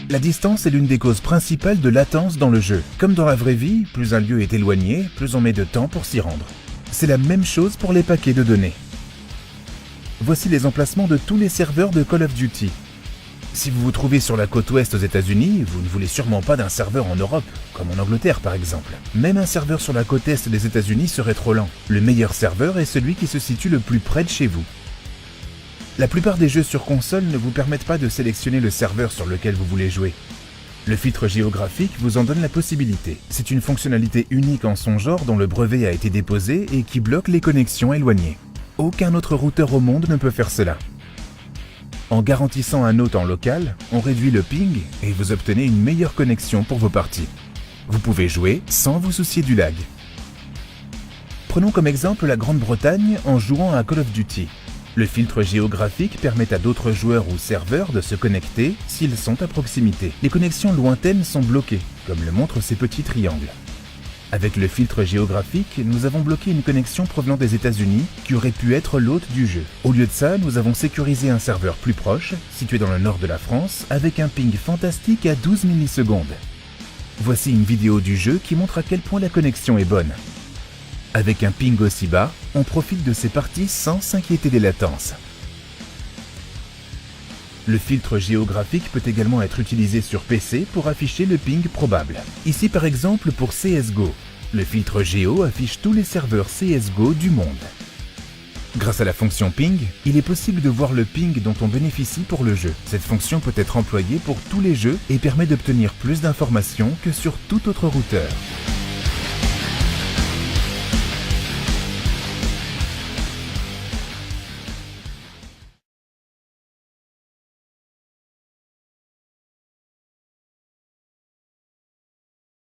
La distance est l'une des causes principales de latence dans le jeu. Comme dans la vraie vie, plus un lieu est éloigné, plus on met de temps pour s'y rendre. C'est la même chose pour les paquets de données. Voici les emplacements de tous les serveurs de Call of Duty. Si vous vous trouvez sur la côte ouest aux États-Unis, vous ne voulez sûrement pas d'un serveur en Europe, comme en Angleterre par exemple. Même un serveur sur la côte est des États-Unis serait trop lent. Le meilleur serveur est celui qui se situe le plus près de chez vous. La plupart des jeux sur console ne vous permettent pas de sélectionner le serveur sur lequel vous voulez jouer. Le filtre géographique vous en donne la possibilité. C'est une fonctionnalité unique en son genre dont le brevet a été déposé et qui bloque les connexions éloignées. Aucun autre routeur au monde ne peut faire cela. En garantissant un hôte en local, on réduit le ping et vous obtenez une meilleure connexion pour vos parties. Vous pouvez jouer sans vous soucier du lag. Prenons comme exemple la Grande-Bretagne en jouant à Call of Duty. Le filtre géographique permet à d'autres joueurs ou serveurs de se connecter s'ils sont à proximité. Les connexions lointaines sont bloquées, comme le montrent ces petits triangles. Avec le filtre géographique, nous avons bloqué une connexion provenant des États-Unis qui aurait pu être l'hôte du jeu. Au lieu de ça, nous avons sécurisé un serveur plus proche, situé dans le nord de la France, avec un ping fantastique à 12 millisecondes. Voici une vidéo du jeu qui montre à quel point la connexion est bonne. Avec un ping aussi bas, on profite de ces parties sans s'inquiéter des latences. Le filtre géographique peut également être utilisé sur PC pour afficher le ping probable. Ici par exemple pour CSGO, le filtre géo affiche tous les serveurs CSGO du monde. Grâce à la fonction ping, il est possible de voir le ping dont on bénéficie pour le jeu. Cette fonction peut être employée pour tous les jeux et permet d'obtenir plus d'informations que sur tout autre routeur.